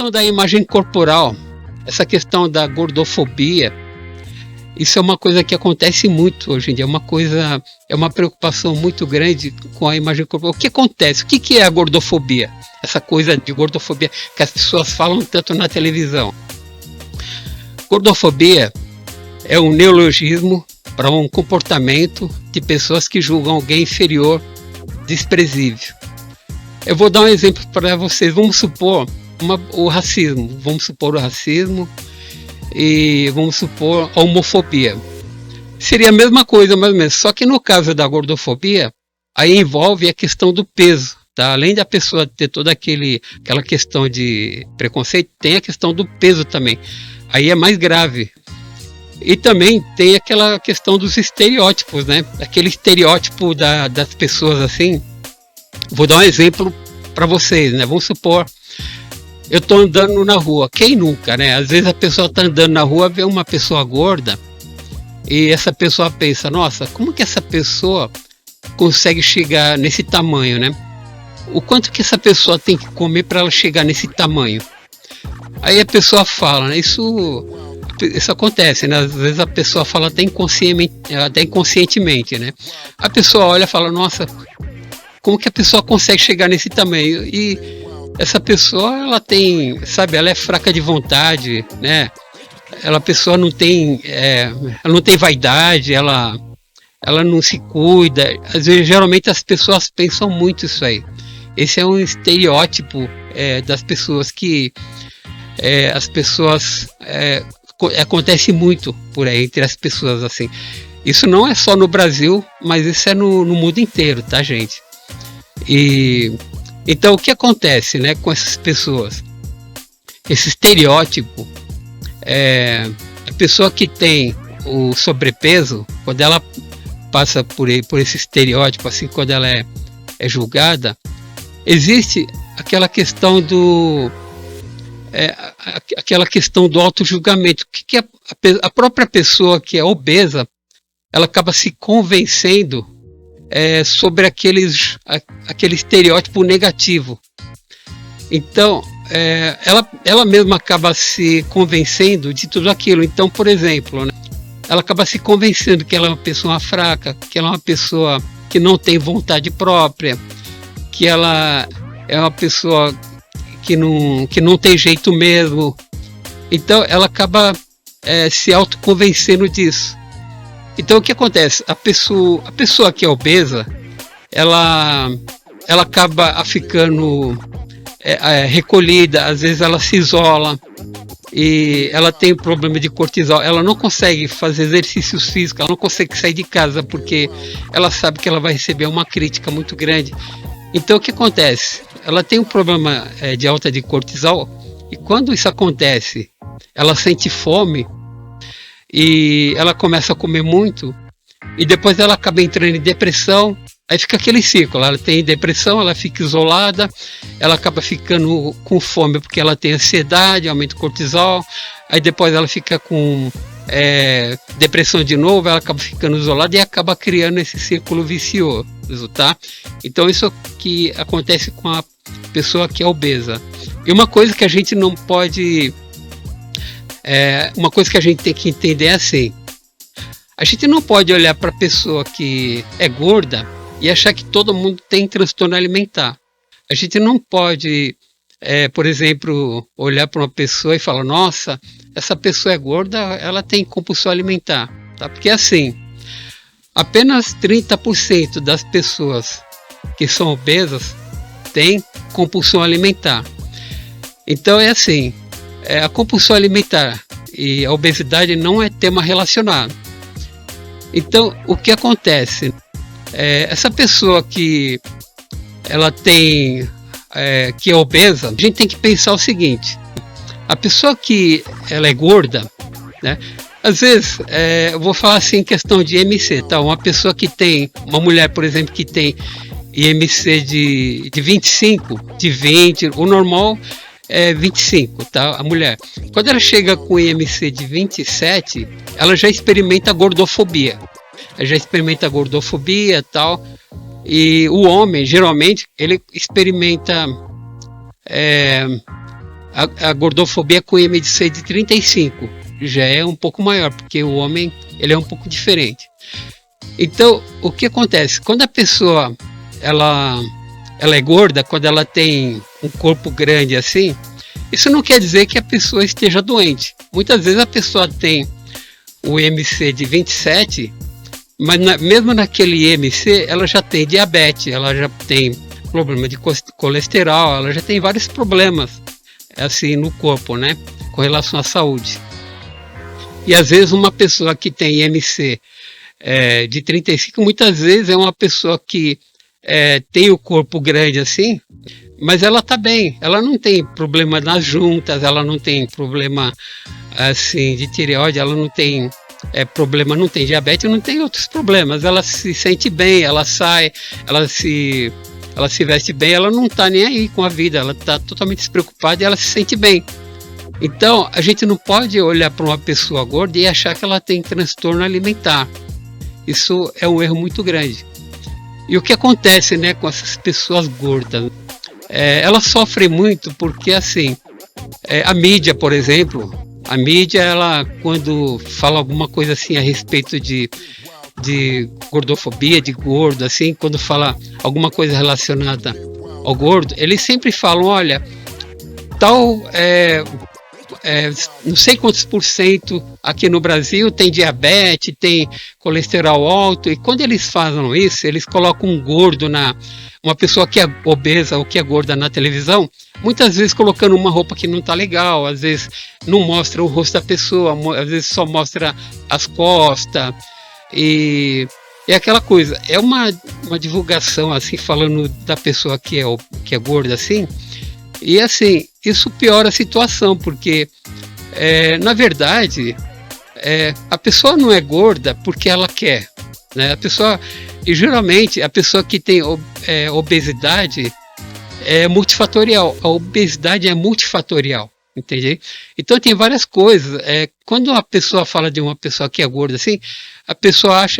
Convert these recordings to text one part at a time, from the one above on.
questão da imagem corporal, essa questão da gordofobia, isso é uma coisa que acontece muito hoje em dia, é uma preocupação muito grande com a imagem corporal. O que acontece? O que é a gordofobia? Essa coisa de gordofobia que as pessoas falam tanto na televisão. Gordofobia é um neologismo para um comportamento de pessoas que julgam alguém inferior, desprezível. Eu vou dar um exemplo para vocês. Vamos supor o racismo. E vamos supor a homofobia. Seria a mesma coisa, mais ou menos. Só que no caso da gordofobia, aí envolve a questão do peso. Tá? Além da pessoa ter toda aquela questão de preconceito, tem a questão do peso também. Aí é mais grave. E também tem aquela questão dos estereótipos, né? Aquele estereótipo das pessoas assim. Vou dar um exemplo para vocês, né? Vamos supor, eu tô andando na rua. Quem nunca, né? Às vezes a pessoa tá andando na rua, vê uma pessoa gorda e essa pessoa pensa, nossa, como que essa pessoa consegue chegar nesse tamanho, né? O quanto que essa pessoa tem que comer para ela chegar nesse tamanho? Aí a pessoa fala, né? Isso acontece, né? Às vezes a pessoa fala até inconscientemente, né? A pessoa olha e fala, nossa, como que a pessoa consegue chegar nesse tamanho? E essa pessoa, ela tem, sabe, ela é fraca de vontade, né? A pessoa não tem, ela não tem vaidade, ela não se cuida. Às vezes, geralmente as pessoas pensam muito isso aí. Esse é um estereótipo das pessoas que as pessoas acontece muito por aí entre as pessoas assim. Isso não é só no Brasil, mas isso é no mundo inteiro, tá, gente? E então o que acontece, né, com essas pessoas? Esse estereótipo, a pessoa que tem o sobrepeso, quando ela passa por esse estereótipo, assim, quando ela é julgada, existe aquela questão do auto-julgamento, que a própria pessoa que é obesa, ela acaba se convencendo sobre aquele estereótipo negativo. Então, ela mesma acaba se convencendo de tudo aquilo. Então, por exemplo, né, ela acaba se convencendo que ela é uma pessoa fraca, que ela é uma pessoa que não tem vontade própria, que ela é uma pessoa que não tem jeito mesmo. Então ela acaba se autoconvencendo disso. Então o que acontece? A pessoa que é obesa, ela acaba ficando recolhida, às vezes ela se isola e ela tem problema de cortisol, ela não consegue fazer exercícios físicos, ela não consegue sair de casa porque ela sabe que ela vai receber uma crítica muito grande. Então o que acontece? Ela tem um problema de alta de cortisol e quando isso acontece, ela sente fome e ela começa a comer muito e depois ela acaba entrando em depressão. Aí fica aquele ciclo, ela tem depressão, ela fica isolada, ela acaba ficando com fome porque ela tem ansiedade, aumenta o cortisol, aí depois ela fica com depressão de novo, ela acaba ficando isolada e acaba criando esse círculo vicioso, tá? Então isso que acontece com a pessoa que é obesa. E uma coisa que a gente não pode, uma coisa que a gente tem que entender é assim, a gente não pode olhar para a pessoa que é gorda e achar que todo mundo tem transtorno alimentar. A gente não pode, por exemplo, olhar para uma pessoa e falar, nossa, essa pessoa é gorda, ela tem compulsão alimentar. Tá? Porque assim, apenas 30% das pessoas que são obesas têm compulsão alimentar. Então é assim, a compulsão alimentar e a obesidade não é tema relacionado. Então, o que acontece? Essa pessoa que ela tem, que é obesa, a gente tem que pensar o seguinte: a pessoa que ela é gorda, né? Às vezes, eu vou falar assim em questão de IMC, tá? Uma pessoa que tem, uma mulher, por exemplo, que tem IMC de 25, de 20, o normal é 25, tá? A mulher, quando ela chega com IMC de 27, ela já experimenta gordofobia. Ela já experimenta gordofobia e tal. E o homem, geralmente, ele experimenta a gordofobia com IMC de 35. Já é um pouco maior, porque o homem ele é um pouco diferente. Então, o que acontece? Quando a pessoa ela é gorda, quando ela tem um corpo grande assim, isso não quer dizer que a pessoa esteja doente. Muitas vezes a pessoa tem o IMC de 27, mas mesmo naquele IMC ela já tem diabetes, ela já tem problema de colesterol, ela já tem vários problemas assim no corpo, né, com relação à saúde. E às vezes uma pessoa que tem IMC de 35, muitas vezes é uma pessoa que tem o corpo grande assim, mas ela tá bem, ela não tem problema nas juntas, ela não tem problema assim de tireoide, ela não tem problema, não tem diabetes, não tem outros problemas, ela se sente bem, ela sai, ela se veste bem, ela não tá nem aí com a vida, ela tá totalmente despreocupada e ela se sente bem. Então a gente não pode olhar para uma pessoa gorda e achar que ela tem transtorno alimentar. Isso é um erro muito grande. E o que acontece, né, com essas pessoas gordas? Elas sofrem muito porque, assim, a mídia, por exemplo, a mídia, ela, quando fala alguma coisa assim a respeito de gordofobia, de gordo, assim, quando fala alguma coisa relacionada ao gordo, eles sempre falam, olha, tal... não sei quantos % aqui no Brasil tem diabetes, tem colesterol alto, e quando eles fazem isso, eles colocam um gordo uma pessoa que é obesa ou que é gorda na televisão, muitas vezes colocando uma roupa que não está legal, às vezes não mostra o rosto da pessoa, às vezes só mostra as costas, e é aquela coisa, é uma divulgação assim, falando da pessoa que é gorda assim, e assim, isso piora a situação, porque na verdade a pessoa não é gorda porque ela quer, né? E geralmente a pessoa que tem obesidade é multifatorial, a obesidade é multifatorial, entende? Então tem várias coisas, quando a pessoa fala de uma pessoa que é gorda assim, as pessoas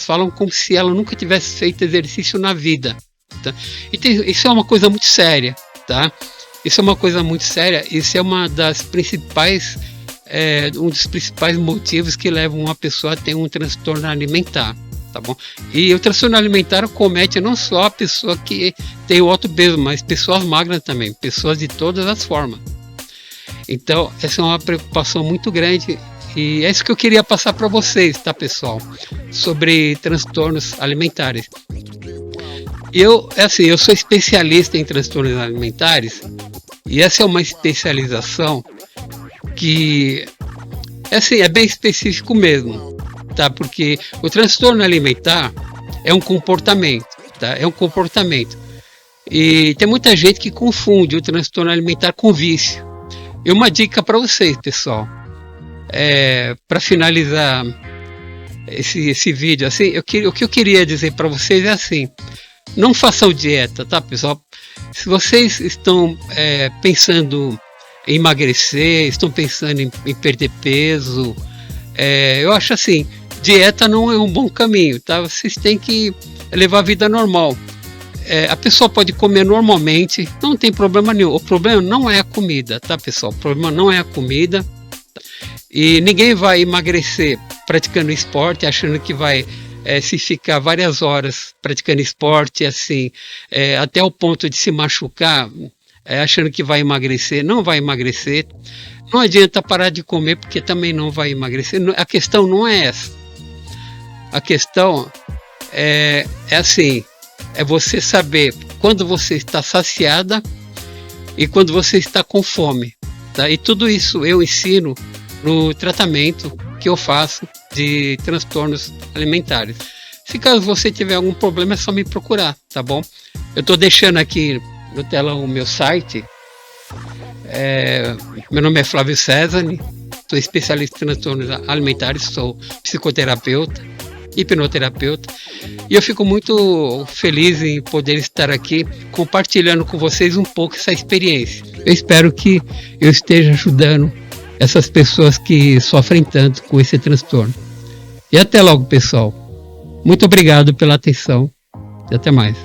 falam como se ela nunca tivesse feito exercício na vida. Tá? Isso é uma coisa muito séria, tá? Isso é uma coisa muito séria. Isso é um dos principais motivos que levam uma pessoa a ter um transtorno alimentar, tá bom? E o transtorno alimentar comete não só a pessoa que tem o obeso, mas pessoas magras também, pessoas de todas as formas. Então, essa é uma preocupação muito grande e é isso que eu queria passar para vocês, tá, pessoal? Sobre transtornos alimentares. Eu sou especialista em transtornos alimentares e essa é uma especialização que é bem específico mesmo, tá? Porque o transtorno alimentar é um comportamento, tá? É um comportamento. E tem muita gente que confunde o transtorno alimentar com vício. E uma dica para vocês, pessoal, para finalizar esse vídeo, assim, o que eu queria dizer para vocês é assim: não façam dieta, tá, pessoal? Se vocês estão pensando em emagrecer, estão pensando em perder peso, eu acho assim, dieta não é um bom caminho, tá? Vocês têm que levar a vida normal. A pessoa pode comer normalmente, não tem problema nenhum. O problema não é a comida, tá, pessoal? O problema não é a comida. E ninguém vai emagrecer praticando esporte, achando que vai se ficar várias horas praticando esporte, assim, até o ponto de se machucar, achando que vai emagrecer. Não vai emagrecer. Não adianta parar de comer, porque também não vai emagrecer. A questão não é essa. A questão é assim, é você saber quando você está saciada e quando você está com fome, tá? E tudo isso eu ensino no tratamento que eu faço de transtornos alimentares. Se caso você tiver algum problema, é só me procurar, tá bom? Eu estou deixando aqui no telão o meu site. Meu nome é Flávio César, sou especialista em transtornos alimentares, sou psicoterapeuta, hipnoterapeuta, e eu fico muito feliz em poder estar aqui compartilhando com vocês um pouco essa experiência. Eu espero que eu esteja ajudando essas pessoas que sofrem tanto com esse transtorno. E até logo, pessoal. Muito obrigado pela atenção e até mais.